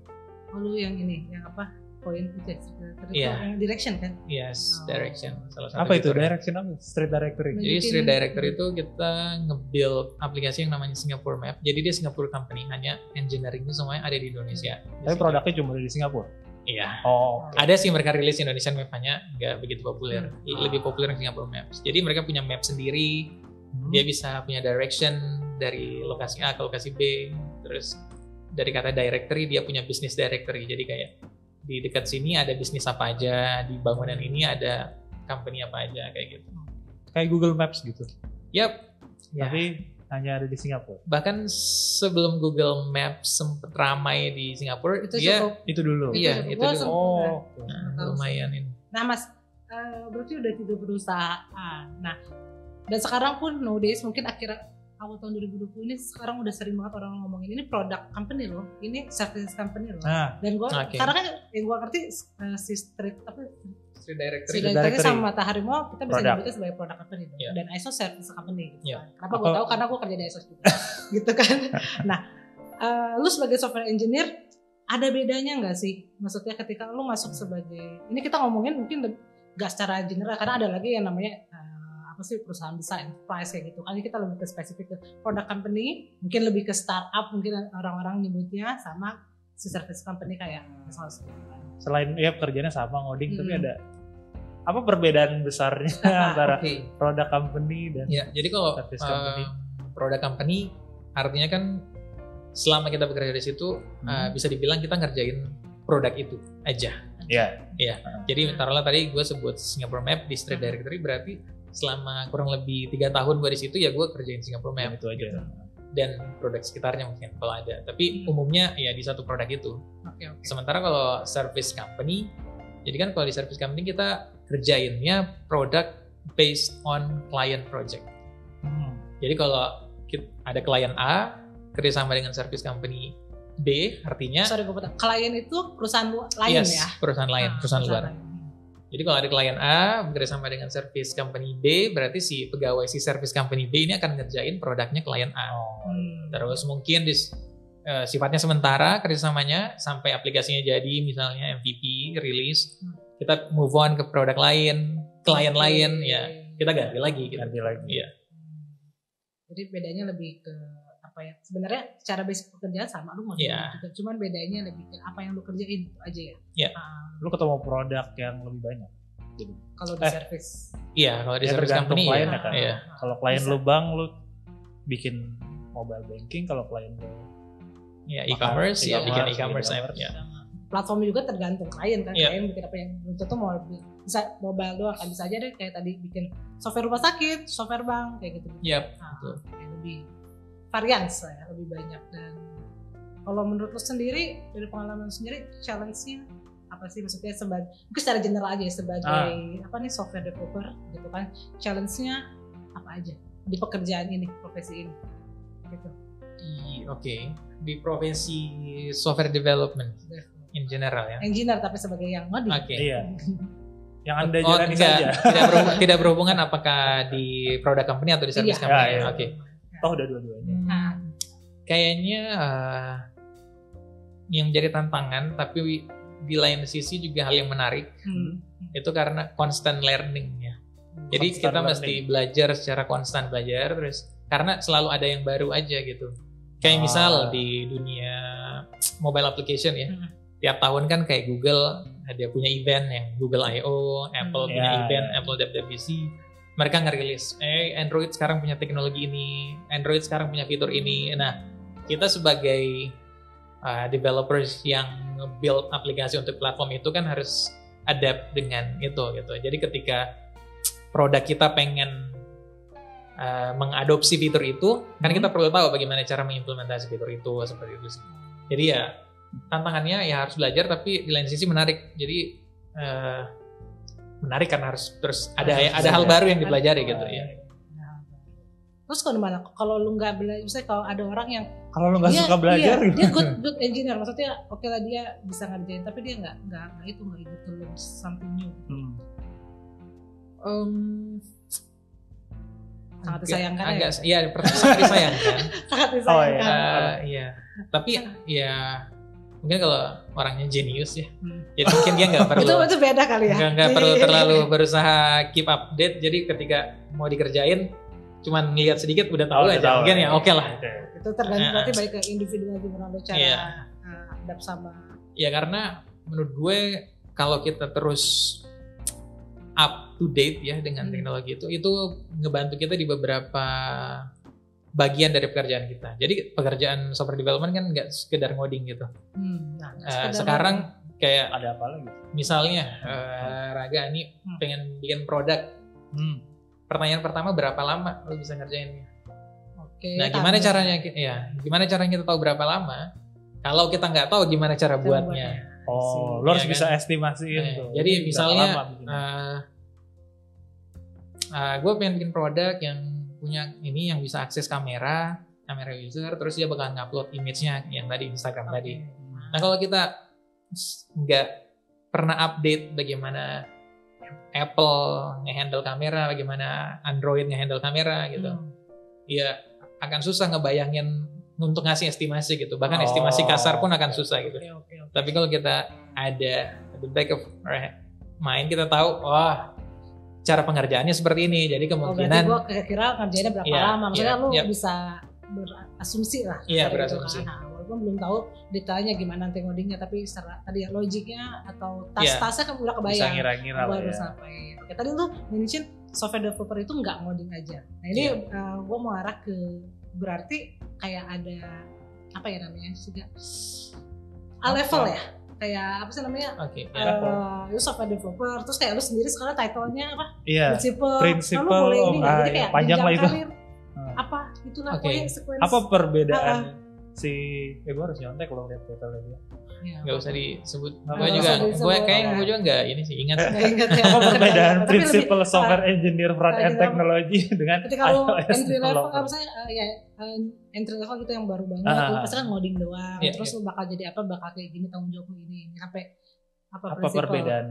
oh lu yang ini, yang apa? Point itu ya, Iya. yang direction kan? Yes, Oh. Direction salah satu. apa itu fiturnya. direction apa? Street Directory. Jadi Street Directory itu kita nge-build aplikasi yang namanya Singapore Map. Jadi dia Singapore company, hanya engineering itu semuanya ada di Indonesia. Tapi produknya cuma di Singapura. Iya. Oh, oke. Ada sih mereka rilis Indonesian Map, hanya nggak begitu populer. Lebih populer yang Singapore Maps. Jadi mereka punya map sendiri. Dia bisa punya direction dari lokasi A ke lokasi B. Terus dari kata directory dia punya business directory. Jadi kayak di dekat sini ada bisnis apa aja, di bangunan ini ada company apa aja kayak gitu. Kayak Google Maps gitu. Yap. Ya. Tapi hanya ada di Singapura. Bahkan sebelum Google Maps sempat ramai di Singapura, Itu dia cukup. Itu dulu. Iya, cukup. itu Gua dulu. sempet- Oh, oke. Lumayan ini. Nah mas, berarti udah 3 perusahaan. Nah, dan sekarang pun nowadays mungkin akhir awal tahun 2020 ini sekarang udah sering banget orang ngomongin ini product company loh, ini service company loh. Nah, Dan gue Oke. sekarang kan yang gue ngerti si street apa Street Directory. Street Directory. Directory sama Matahari Mall kita bisa Product. nyebutnya sebagai product company loh. Iya. Dan ISO service company gitu Iya. kan. Kenapa gue Apa- tahu karena gue kerja di ISO juga gitu kan. Nah, lu sebagai software engineer ada bedanya nggak sih? Maksudnya ketika lu masuk sebagai ini kita ngomongin mungkin nggak secara general karena ada lagi yang namanya apa sih perusahaan besar enterprise kayak gitu. Kali kita lebih ke spesifik ke product company, mungkin lebih ke startup mungkin orang-orang nyebutnya sama si service company kayak misalnya selain ya pekerjaannya sama ngoding, tapi Hmm. ada apa perbedaan besarnya antara Oke. product company dan Ya, jadi kalau Service company. product company artinya kan selama kita bekerja di situ bisa dibilang kita ngerjain produk itu aja. ya Jadi taruhlah tadi gue sebut Singapore Map di Street Directory, berarti selama kurang lebih 3 tahun gue di situ ya gue kerjain Singapore Map itu aja. dan produk sekitarnya mungkin kalau ada. Tapi umumnya ya di satu produk itu. Oke. Sementara kalau service company, jadi kan kalau di service company kita kerjainnya produk based on client project. Jadi kalau ada klien A kerjasama dengan service company B, artinya Sorry gue potong. Klien itu perusahaan lain yes, ya? perusahaan lain, Ah, perusahaan luar. lain. Jadi kalau ada klien A bekerjasama dengan service company B, berarti si pegawai si service company B ini akan ngerjain produknya klien A. Terus mungkin sifatnya sementara kerjasamanya sampai aplikasinya jadi, misalnya MVP, rilis, kita move on ke produk lain, klien Oke. lain, ya kita ganti lagi. Gitu. Ganti lagi. Iya. Jadi bedanya lebih ke apa ya? Sebenarnya secara basic pekerjaan sama lu mau Iya. juga, cuman bedanya lebih ke apa yang lu kerjain itu aja ya. Iya. Ah, Lu ketemu produk yang lebih banyak. kalau di service. Iya, kalau di Ya, service tergantung company klien ya. ya kan. Iya. Kalau klien Bisa. lu bank, lu bikin mobile banking. Kalau klien lu Ya, e-commerce, ya bikin e-commerce app. Ya. Platformnya juga tergantung klien kan. Iya. Klien bikin apa yang belum tentu mau bisa mobile doang kan, bisa aja deh kayak tadi bikin software rumah sakit, software bank kayak gitu. Yap, Nah, betul. kayak lebih varians lah ya, lebih banyak. Dan kalau menurut lo sendiri dari pengalaman lo sendiri challenge-nya apa sih, maksudnya sebagai mungkin secara general aja ya, sebagai apa nih software developer gitu kan, challenge-nya apa aja di pekerjaan ini, profesi ini gitu. Oke, di profesi software development in general ya. Engineer tapi sebagai yang ngoding. Oke. iya. Yang Anda Oh, jalani enggak, saja. tidak berhubungan apakah di product company atau di service Iya. company. Ya, iya. Oke. Toh udah dua-duanya. Nah, Kayaknya yang menjadi tantangan, tapi di lain sisi juga hal yang menarik itu karena constant learning ya. Jadi Constant kita learning. mesti belajar secara konstan belajar terus karena selalu ada yang baru aja gitu. Kayak misal di dunia mobile application ya. tiap tahun kan kayak Google dia punya event yang Google I.O., Apple punya event Apple WWDC. Mereka ngerilis, Android sekarang punya teknologi ini, Android sekarang punya fitur ini. Nah, kita sebagai developers yang build aplikasi untuk platform itu kan harus adapt dengan itu gitu. Jadi ketika produk kita pengen mengadopsi fitur itu, kan kita perlu tahu bagaimana cara mengimplementasi fitur itu seperti itu sih. Jadi ya tantangannya ya harus belajar, tapi di lain sisi menarik. Jadi menarik karena harus terus ada hal baru yang dipelajari gitu ya. Terus kalau lu nggak belajar, misalnya kalau ada orang yang kalau lu nggak suka belajar, dia good engineer, maksudnya oke lah dia bisa ngerjain, tapi dia nggak eager to learn something new. Sangat disayangkan Iya, sangat disayangkan. Sangat disayangkan. Iya. Tapi ya mungkin kalau orangnya jenius ya, jadi mungkin dia nggak perlu. itu beda kali ya. Nggak perlu terlalu berusaha keep update. Jadi ketika mau dikerjain, cuman ngeliat sedikit udah tahu aja. Mungkin ya oke lah. Itu tergantung berarti baik ke individu gimana lo cara adapt sama. Ya karena menurut gue kalau kita terus up to date ya dengan teknologi itu ngebantu kita di beberapa bagian dari pekerjaan kita. Jadi pekerjaan software development kan nggak sekedar ngoding gitu. Sekarang kayak ada apa lagi? Misalnya Raga ini pengen bikin produk. Pertanyaan pertama, berapa lama lo bisa ngerjainnya? Nah, gimana caranya? Ya, gimana caranya kita tahu berapa lama? Kalau kita nggak tahu gimana cara buatnya. Lo harus bisa estimasiin tuh. Jadi misalnya, gue pengen bikin produk yang punya ini yang bisa akses kamera user, terus dia bakal ngupload image-nya yang tadi Instagram tadi. Nah, kalau kita nggak pernah update bagaimana Apple nge-handle kamera, bagaimana Android nge-handle kamera gitu. Ya akan susah ngebayangin untuk ngasih estimasi gitu. Bahkan estimasi kasar pun akan susah gitu. Tapi kalau kita ada the back of our mind, kita tahu cara pengerjaannya seperti ini. Jadi kemungkinan berarti gue kira ngerjainnya berapa lama. Maksudnya lu bisa berasumsi lah. Iya, berasumsi. Walaupun belum tahu detailnya gimana nanti ngodingnya, tapi secara tadi logiknya atau tas-tasnya kan udah kebayang. Bisa ngira-ngira lah ya. Sampai. Oke, tadi lu mention software developer itu nggak ngoding aja. Nah ini gue mau arah ke berarti kayak ada apa ya namanya juga level ya, kayak apa sih namanya? Lu software developer, terus kayak lu sendiri sekarang title-nya apa? Prinsipal. Lalu boleh ini nggak? Jadi kayak panjang lah itu. Apa itulah pokoknya sequence. Apa perbedaan gue harus nyontek kalau lihat title dia. Nggak usah disebut. Gue juga nggak ini sih ingat. Apa perbedaan prinsipal software engineer front end technology dengan kalau entry level entry level gitu yang baru banget, pasti kan ngoding doang. Terus lu bakal jadi apa? Bakal kayak gini, tanggung jawab lu ini sampai apa perbedaan?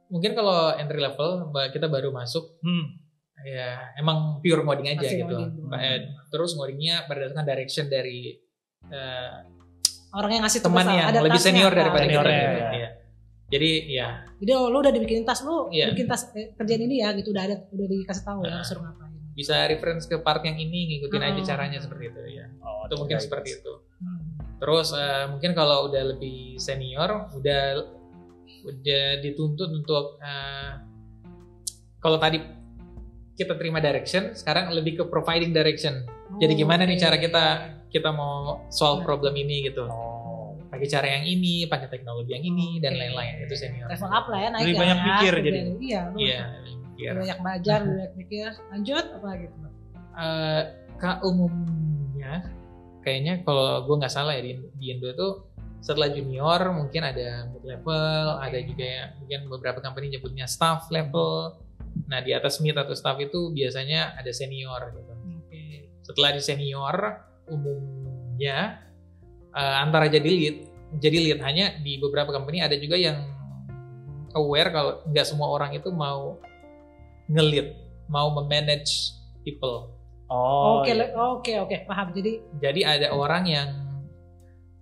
Mungkin kalau entry level kita baru masuk. Ya emang pure ngoding aja gitu. Terus ngodingnya berdasarkan direction dari orang yang ngasih teman yang lebih senior daripada kita. Jadi lu udah dibikinin tas, lu bikin tas kerjaan ini ya gitu, udah dikasih tahu ya suruh ngapain. Bisa reference ke part yang ini, ngikutin aja caranya seperti itu ya. Itu mungkin seperti itu. Terus mungkin kalau udah lebih senior udah dituntut untuk kalau tadi kita terima direction, sekarang lebih ke providing direction. Jadi gimana nih cara kita mau solve problem ini gitu. Pakai cara yang ini, pakai teknologi yang ini dan lain-lain. Itu senior. Level up lah ya, naik. Lebih banyak pikir jadi. Iya, banyak belajar, banyak pikir. Lanjut apa gitu? Umumnya kayaknya kalau gue nggak salah ya di Indo tuh setelah junior mungkin ada mid level, ada juga ya mungkin beberapa company nyebutnya staff level. Nah di atas mid atau staff itu biasanya ada senior gitu. Setelah di senior umumnya antara jadi lead hanya di beberapa company ada juga yang aware kalau nggak semua orang itu mau nge-lead, mau memanage people. Oke, paham. Jadi ada orang yang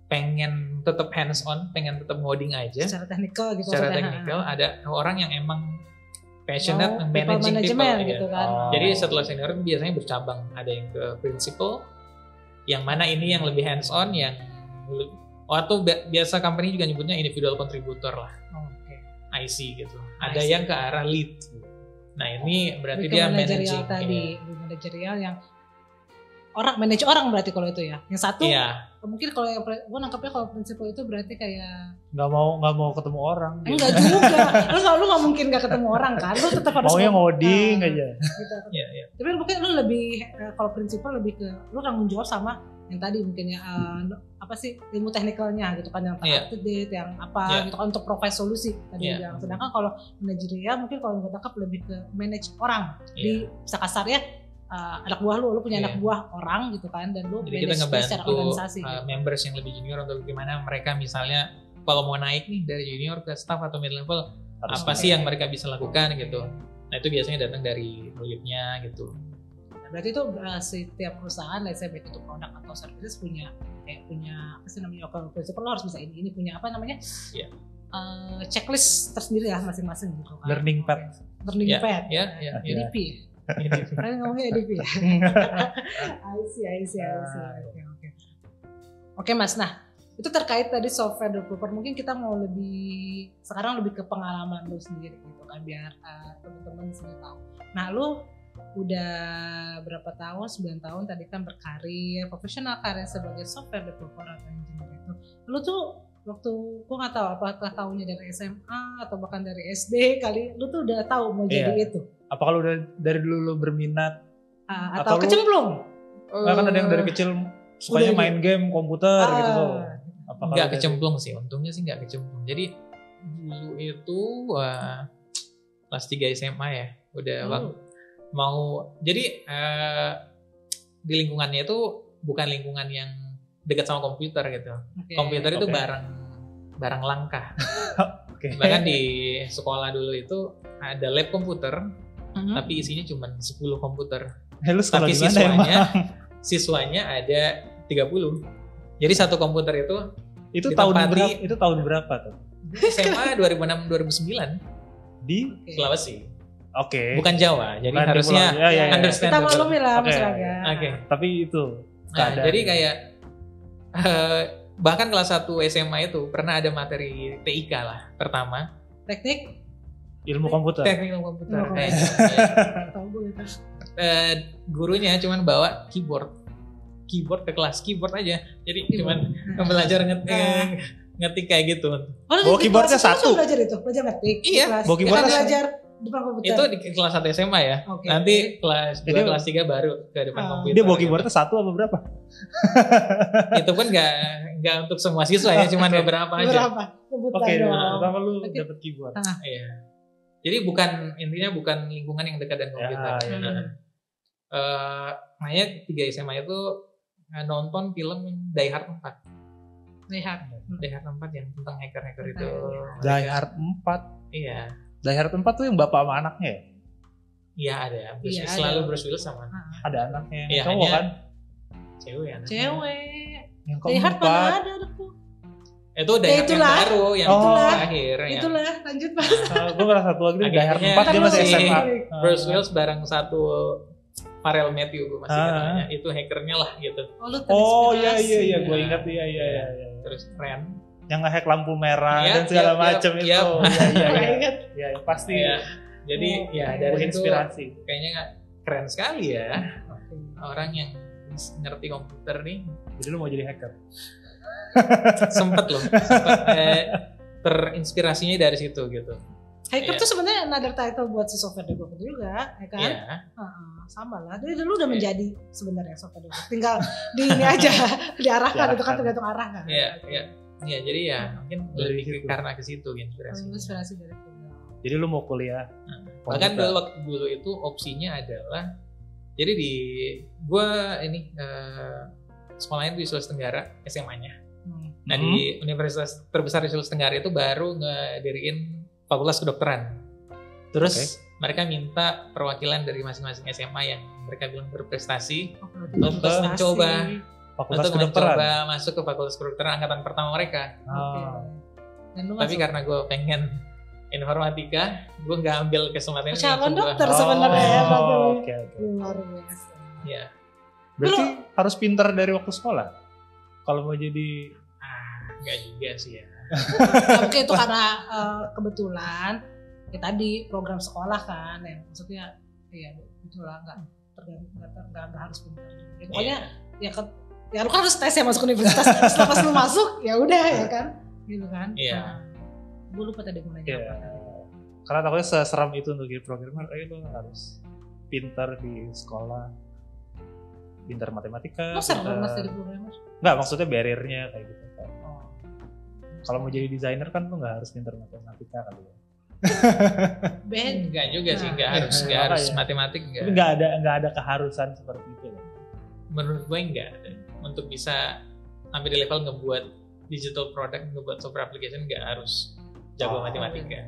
pengen tetap hands on, pengen tetap ngoding aja. Secara teknikal gitu. Secara teknikal, ada orang yang emang passionate managing people gitu kan. Jadi setelah senior biasanya bercabang, ada yang ke principal, yang mana ini yang lebih hands on, yang Atau biasa company juga nyebutnya individual contributor lah, Oke. IC gitu. Ada IC. yang ke arah lead. Nah ini berarti Lebih ke dia manajerial managing. tadi, lebih manajerial yang manage orang berarti kalau itu ya. Yang satu Iya. mungkin kalau yang gue nangkepnya kalau prinsipal itu berarti kayak nggak mau ketemu orang. enggak juga. Lu nggak mungkin nggak ketemu orang kan. Lu tetap harus Maunya ngoding Nah, aja. Gitu. Iya. Tapi mungkin lu lebih kalau prinsipal lebih ke lu tanggung jawab sama yang tadi mungkin ya apa sih ilmu teknikalnya gitu kan yang up to date yang apa gitu kan untuk provide solusi tadi bilang. Sedangkan kalau manajerial mungkin kalau gue tangkap lebih ke manage orang di bisa kasarnya anak buah lu punya anak buah orang gitu kan dan lu jadi kita secara ngebantu organisasi gitu. members yang lebih junior untuk gimana mereka misalnya kalau mau naik nih dari junior ke staff atau mid level apa sih yang mereka bisa lakukan gitu. Nah itu biasanya datang dari lead-nya gitu. Berarti itu setiap perusahaan, let's say baik itu produk atau services punya apa sih namanya, kalau prinsipal lo harus bisa ini punya apa namanya checklist tersendiri ya masing-masing gitu kan. Learning path. EDP kan ngomongnya EDP ya. I see. Oke Mas, nah itu terkait tadi software developer, mungkin kita mau sekarang lebih ke pengalaman lu sendiri gitu kan biar teman-teman sini tahu. Nah lu udah berapa tahun, 9 tahun tadi kan berkarir, profesional karir sebagai software developer atau engineer itu. Lu tuh waktu gua nggak tahu apakah tahunya dari SMA atau bahkan dari SD kali, lu tuh udah tahu mau jadi itu. Apa kalau udah dari dulu lu berminat atau kecemplung? Kan ada yang dari kecil sukanya main game komputer gitu tuh. Nggak kecemplung sih, untungnya sih nggak kecemplung. Jadi dulu itu kelas 3 SMA ya, udah mau jadi di lingkungannya itu bukan lingkungan yang dekat sama komputer gitu. Komputer itu barang langka. Bahkan di sekolah dulu itu ada lab komputer, tapi isinya cuma 10 komputer. Tapi siswanya ada 30. Jadi satu komputer itu tahun berapa tuh? SMA 2006-2009 di Sulawesi. Oke. Bukan Jawa, jadi harusnya understand. Kita maklumi lah masyarakat. Tapi itu. Nah, jadi kayak bahkan kelas 1 SMA itu pernah ada materi TIK lah pertama. Teknik ilmu komputer. Teknik ilmu komputer. Gurunya cuman bawa keyboard ke kelas, keyboard aja. Jadi cuman belajar ngetik kayak gitu. Bawa keyboardnya satu. Belajar ngetik. Iya. Bawa keyboardnya belajar depan komputer. Itu di kelas 1 SMA ya. Nanti kelas 2, kelas 3 baru ke depan komputer. Dia bawa keyboardnya satu apa berapa? Itu pun nggak untuk semua siswa ya, cuman beberapa aja. Pertama lu dapet keyboard. Iya. Jadi intinya bukan lingkungan yang dekat dengan komputer. Makanya 3 SMA itu nonton film Die Hard 4. Die Hard 4 yang tentang hacker-hacker itu. Die Hard 4? Iya. Die Hard 4 tuh yang bapak sama anaknya ya? Iya ada. Selalu Bruce Willis sama. Ada anaknya. Iya, cowok kan? Cewek. Yang Die Hard mana ada tuh? Itu Die Hard yang baru, yang terakhir. Itulah, lanjut Mas. Gue ngerasa satu lagi Die Hard 4 dia masih SMA. Bruce Willis bareng satu Pharrell Matthew gue masih katanya. Itu hackernya lah gitu. Iya, gue ingat iya. Terus keren. Yang nge-hack lampu merah dan segala macam itu. Iya, pasti. Jadi dari inspirasi. Kayaknya keren sekali ya. Orang yang ngerti komputer nih. Jadi lu mau jadi hacker? Sempet terinspirasinya dari situ gitu. Hacker tuh sebenarnya another title buat si software developer juga, ya kan? Sama lah. Jadi dulu udah menjadi sebenarnya software developer. Tinggal di ini aja, diarahkan itu kan tergantung arah kan. Iya, jadi ya mungkin lebih karena ke situ inspirasi dari itu. Jadi lu mau kuliah? Bahkan dulu itu opsinya adalah jadi gua ini sekolahnya di Sulawesi Tenggara, SMA-nya. Nah di universitas terbesar di Sulawesi Tenggara itu baru ngediriin fakultas kedokteran. Terus mereka minta perwakilan dari masing-masing SMA yang mereka bilang berprestasi untuk mencoba masuk ke fakultas kedokteran angkatan pertama mereka. Tapi karena gue pengen informatika, gue nggak ambil kesempatan ini. Calon dokter sebenarnya. Oke. Luar biasa. Ya. Berarti harus pintar dari waktu sekolah. Kalau mau jadi Enggak juga sih ya. Oke, itu karena kebetulan ya tadi program sekolah kan, yang maksudnya ya itulah nggak harus pintar. Ya, pokoknya ya lu kan harus tes ya masuk universitas. Setelah pas lu masuk ya udah ya kan, gitu kan. Iya. Gue lupa tadi gue nanya apa. Karena takutnya seseram itu untuk jadi programmer, lu harus pintar di sekolah, pintar matematika. Lo serem mas jadi programmer? Enggak, maksudnya barrier-nya kayak gitu. Kalau mau jadi desainer kan lu nggak harus pintar matematika kali ya. Enggak juga sih, enggak harus matematik enggak. Enggak ada keharusan seperti itu. Menurut gue enggak ada. Untuk bisa sampai di level ngebuat digital product, ngebuat software application enggak harus jago matematika.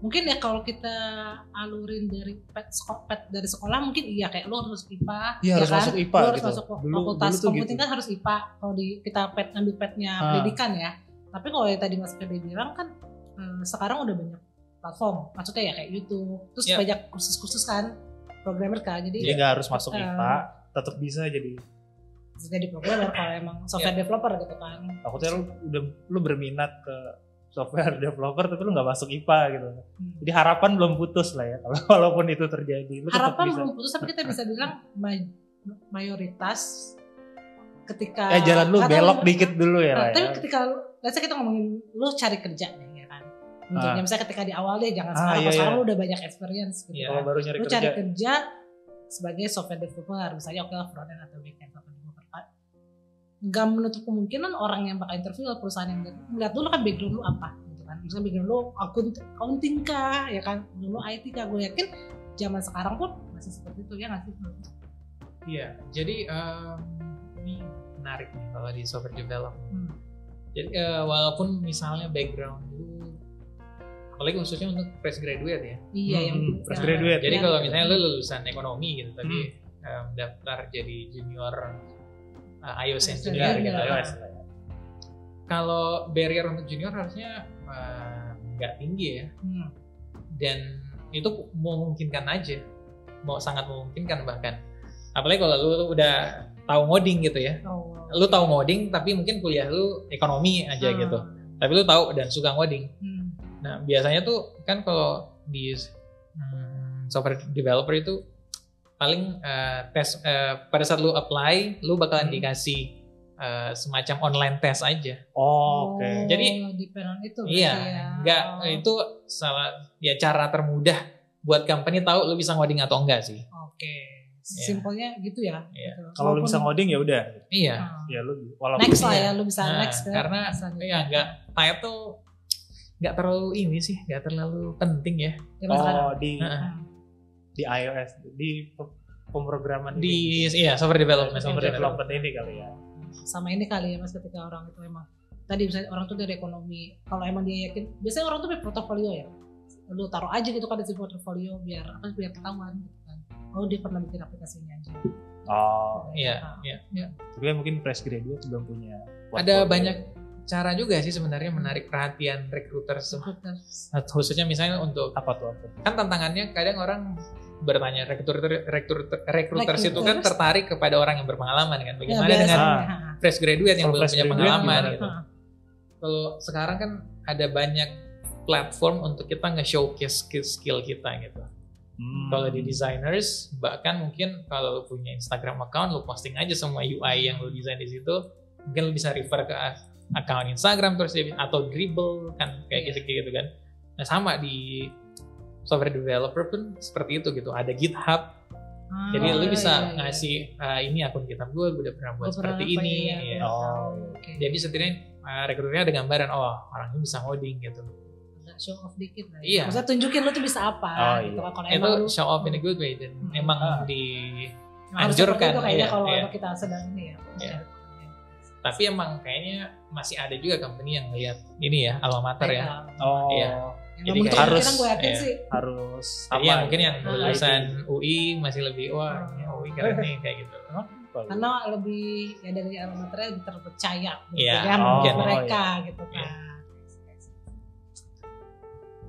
Mungkin ya kalau kita alurin dari pet dari sekolah mungkin iya kayak lu harus IPA, iya, harus kan? masuk IPA lu harus gitu. masuk fakultas komputing gitu. Kan harus IPA kalau kita ngambil petnya pendidikan ya. Tapi kalau yang tadi Mas Fede bilang kan sekarang udah banyak platform, maksudnya ya kayak YouTube, terus banyak kursus-kursus kan programmer kan, jadi nggak harus masuk IPA, tetap bisa jadi programmer kalau emang software developer gitu kan. Takutnya lu berminat ke software developer tapi lu nggak masuk IPA gitu. Jadi harapan belum putus lah ya, walaupun itu terjadi. Lu harapan belum putus, tapi kita bisa bilang mayoritas ketika jalan lu belok dikit dulu ya. Tapi ketika kita ngomongin lu cari kerja nih ya kan. Untuknya misalnya ketika di awal deh jangan sekarang, sekarang lu udah banyak experience gitu. Kalau baru lu cari kerja sebagai software developer, misalnya oke lah front end atau back end software developer kan. Enggak menutup kemungkinan orang yang bakal interview perusahaan yang melihat dulu kan background lu apa gitu kan. Misalnya background lu accounting kah ya kan, lu IT kah. Gue yakin zaman sekarang pun masih seperti itu ya nggak sih? Iya, jadi ini menarik nih kalau di software development. Jadi walaupun misalnya background lu, apalagi khususnya untuk fresh graduate ya. Iya, yang fresh graduate. Jadi kalau misalnya lu lulusan ekonomi gitu, tapi daftar jadi junior iOS engineer gitu. Kalau barrier untuk junior harusnya nggak tinggi ya. Dan itu memungkinkan aja, sangat memungkinkan bahkan. Apalagi kalau lu udah tahu ngoding gitu ya. Lu tahu ngoding tapi mungkin kuliah lu ekonomi aja gitu. Tapi lu tahu dan suka ngoding. Nah, biasanya tuh kan kalau di software developer itu paling tes pada saat lu apply, lu bakalan dikasih semacam online test aja. Oke. Jadi itu iya, enggak itu salah ya, cara termudah buat company tahu lu bisa ngoding atau enggak sih. Oke. Simpelnya gitu ya. Gitu. Kalau lu bisa ngoding ya udah. Iya. Ya lu walaupun next lah ya, lu bisa next karena ya enggak title enggak terlalu ini sih, enggak terlalu penting ya. Di iOS, di pemrograman di software development ini kali ya. Sama ini kali ya Mas, ketika orang itu emang tadi misalnya orang tuh dari ekonomi, kalau emang dia yakin, biasanya orang tuh punya portofolio ya. Lu taruh aja gitu kan di portofolio biar ketahuan gitu kan. Oh dia pernah bikin aplikasinya aja. Oh iya. Tapi mungkin fresh graduate belum punya. Ada banyak cara juga sih sebenarnya menarik perhatian recruiters. Khususnya misalnya untuk apa tuh? Kan tantangannya kadang orang bertanya recruiters itu kan tertarik kepada orang yang berpengalaman kan. Bagaimana dengan fresh graduate yang belum punya pengalaman gitu. Kalau sekarang kan ada banyak platform untuk kita nge-showcase skill kita gitu. Kalau di designers, bahkan mungkin kalau lu punya Instagram account, lu posting aja semua UI yang lu desain di situ, mungkin lu bisa refer ke account Instagram terus atau Dribbble kan kayak gitu kan. Nah sama di software developer pun seperti itu gitu. Ada GitHub, jadi lu bisa ngasih ini akun GitHub gue udah pernah buat seperti ini. Ya. Jadi setidaknya rekruternya ada gambaran, orang ini bisa ngoding gitu. Show off dikit lah. Iya. Maksudnya tunjukin lu tuh bisa apa. Gitu. Kalau itu show off in a good way dan emang dianjurkan. Kayaknya kalau kita sedang ini ya. Tapi emang kayaknya masih ada juga company yang lihat ini ya alma mater ya. Iya. Jadi harus harus iya mungkin yang lulusan UI masih lebih UI keren nih kayak gitu. Karena lebih ya dari alma maternya lebih terpercaya gitu ya mereka gitu kan.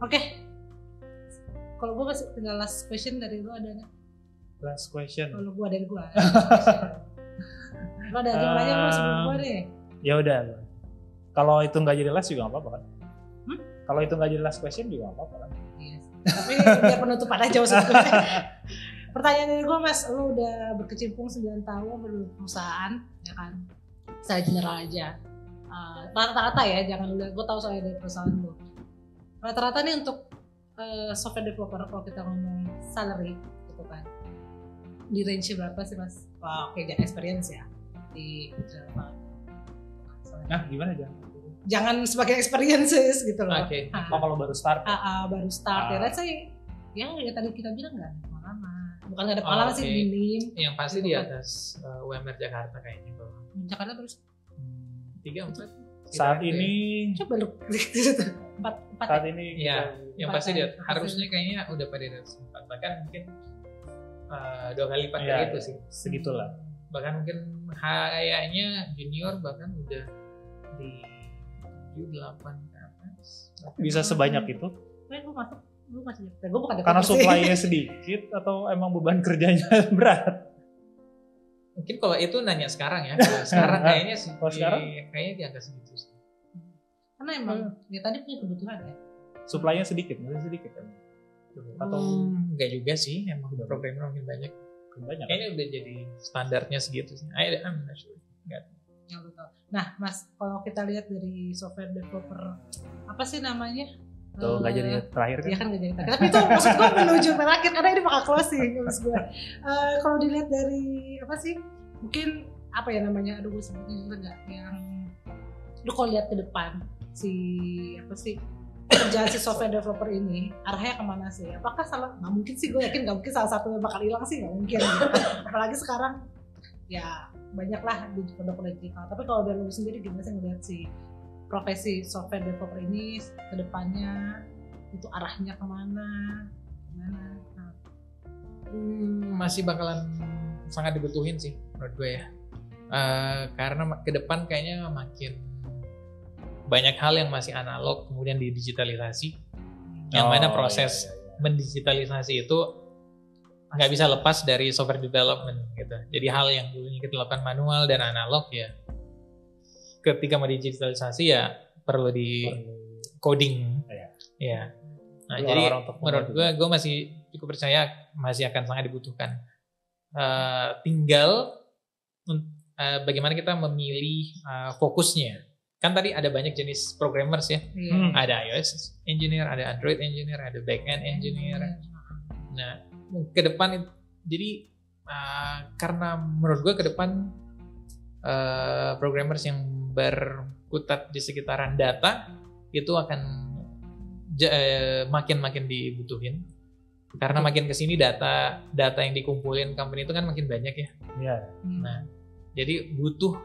Oke. Kalau gue masih tinggal last question dari lu ada nggak? Last question. Kalau gue dari gue. Lo ada yang nanya lu sebelum gue deh. Ya udah. Kalau itu nggak jadi last juga nggak apa-apa kan? Hmm? Kalau itu nggak jadi last question juga nggak apa-apa kan? Yes. Tapi biar penutupan aja maksud gue. Pertanyaan dari gue Mas, lu udah berkecimpung 9 tahun perusahaan, ya kan? Saya general aja. Rata-rata ya, jangan udah. Gue tahu soalnya dari perusahaan lu. Rata-rata nih untuk software developer kalau kita ngomong salary, gitu kan? Di range berapa sih Mas? Oke, jangan experience ya di Nah, gimana jangan? Jangan sebagai experiences gitu loh. Oke. Oh, kalau baru start. Baru start ya. Let's say ya tadi kita bilang nggak ada pengalaman. Bukan nggak ada pengalaman sih, minim. Yang pasti di atas UMR Jakarta kayaknya kalau Jakarta baru 3-4 Saat ini coba lu klik di situ. 4 saat ini ya, yang Empat pasti kali. dia harusnya kayaknya udah pada di atas 4, bahkan mungkin 2 kali lipat ya, dari itu sih. segitulah. Bahkan mungkin kayaknya junior bahkan udah di 7-8 ke atas. Bisa sebanyak itu Gue masuk, lu masih gue bukan karena developer sih. supply-nya sedikit atau emang beban kerjanya berat? Mungkin kalau itu nanya sekarang ya. Kalau sekarang kayaknya sih Kalau sekarang? kayaknya di angka segitu sih. Karena emang ya tadi punya kebutuhan ya. Supply-nya sedikit, masih sedikit kan? Atau Enggak juga sih, emang programmer makin banyak. banyak? Kayaknya udah jadi standarnya segitu sih. I'm not sure. Yang lu tahu. Nah, Mas, kalau kita lihat dari software developer apa sih namanya? Tuh nggak jadi terakhir kan? Iya kan nggak jadi terakhir. Tapi itu maksud gue menuju terakhir karena ini bakal closing maksud gue. Kalau dilihat dari apa sih? Mungkin apa ya namanya? Aduh gue sebutnya juga nggak yang. Lu kalau lihat ke depan si apa sih kerjaan si software developer ini arahnya kemana sih? Apakah salah? Nggak mungkin sih, gue yakin nggak mungkin salah satunya bakal hilang sih, nggak mungkin. Gitu. Apalagi sekarang ya banyak lah di produk-produk digital. Tapi kalau dari lu sendiri gimana sih ngeliat si profesi software developer ini ke depannya itu arahnya kemana? Gimana? Nah. Masih bakalan sangat dibutuhin sih menurut gue ya. Karena ke depan kayaknya makin banyak hal yang masih analog kemudian didigitalisasi. Yang mana proses mendigitalisasi itu nggak bisa lepas dari software development gitu. Jadi hal yang dulunya kita lakukan manual dan analog ya, ketika mau digitalisasi ya perlu di coding. Ya. Nah, jadi menurut gue masih cukup percaya masih akan sangat dibutuhkan. Tinggal bagaimana kita memilih fokusnya. Kan tadi ada banyak jenis programmers ya. Ada iOS engineer, ada Android engineer, ada backend engineer. Nah, ke depan jadi karena menurut gue ke depan programmers yang berkutat di sekitaran data itu akan makin dibutuhin karena makin kesini data yang dikumpulin company itu kan makin banyak ya. Nah, jadi butuh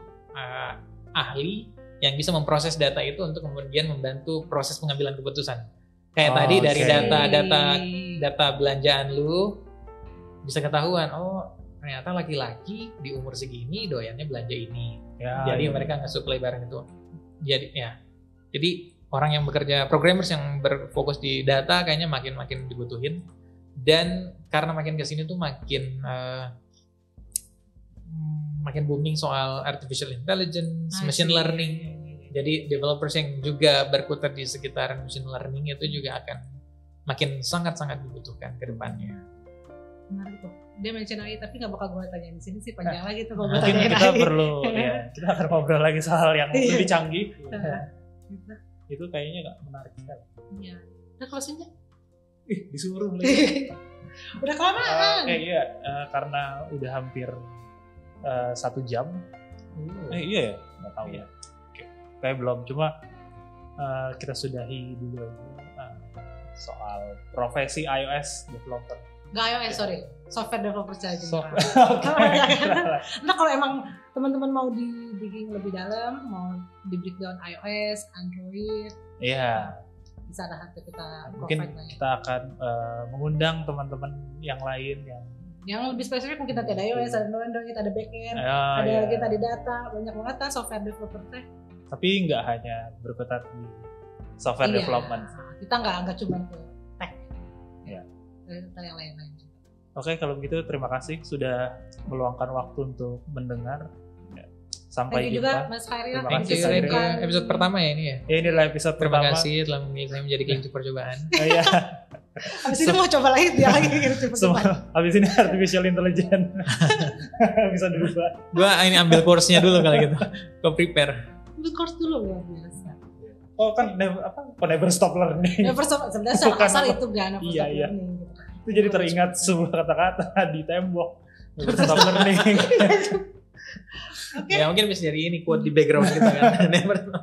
ahli yang bisa memproses data itu untuk kemudian membantu proses pengambilan keputusan. Kayak tadi dari data belanjaan lu bisa ketahuan, oh ternyata laki-laki di umur segini doyannya belanja ini. Jadi mereka nge-supply barang itu. Jadi orang yang bekerja, programmers yang berfokus di data kayaknya makin dibutuhin. Dan karena makin kesini tuh makin booming soal artificial intelligence, machine learning. Jadi developers yang juga berkutat di sekitaran machine learning itu juga akan makin sangat-sangat dibutuhkan ke depannya. Menarik tuh. Dia mention AI tapi nggak bakal gue tanya di sini sih, panjang lagi tuh kalau gue Mungkin tanya kita AI. perlu kita akan ngobrol lagi soal yang lebih canggih. Gitu. Itu kayaknya nggak menarik sekali. Iya. Nah closingnya? Disuruh lagi. Udah kelamaan. Iya, karena udah hampir 1 jam. Iya ya, nggak tahu ya. Kayak belum, cuma kita sudahi dulu soal profesi iOS developer. Nggak iOS, sorry. Software developer saja. Oke. Nah kalau emang teman-teman mau digging lebih dalam, mau di breakdown iOS, Android, Iya. bisa ada harga kita Mungkin provide. kita akan mengundang teman-teman yang lain yang lebih spesifik mungkin tadi ada iOS, ada Android, ada backend, ada lagi tadi data, banyak banget kan software developer teh. Tapi nggak hanya berkutat di software development. Kita nggak cuma ke tech. Iya. Kita yang lain-lain juga. Oke, kalau begitu terima kasih sudah meluangkan waktu untuk mendengar. Sampai Thank you jumpa. juga Mas Khairil. Terima Thank kasih, you. Khairil. Ini episode pertama ya ini ya. Ya, ini adalah episode Terima pertama. kasih telah memilih saya menjadi klinik percobaan. Iya. Abis ini mau coba lagi dia lagi gitu Semua habis ini artificial intelligence bisa dirubah. Gua ini ambil course-nya dulu kali gitu. Gua prepare. Ambil course dulu luar biasa. Oh kan never stop learning. Never stop, sebenarnya Bukan asal apa. itu gak never Iya, stop iya. learning gitu. Itu jadi teringat sebuah kata-kata di tembok. Never stop learning. Oke. Ya mungkin bisa jadi ini quote di background kita kan. Never stop.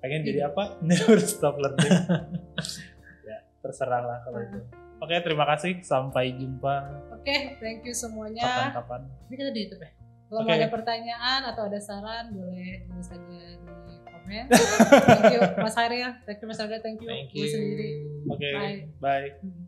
Pengen jadi apa? Never stop learning. Ya, terserah lah kalau itu. Oke, terima kasih. Sampai jumpa Oke, thank you semuanya. kapan-kapan. Ini kita di YouTube ya. Kalau Oke. mau ada pertanyaan atau ada saran boleh tulis aja di komen. Thank you Mas Khairil, thank you Mas Khairil, thank you. Thank Gue you. sendiri. Oke, Bye. bye.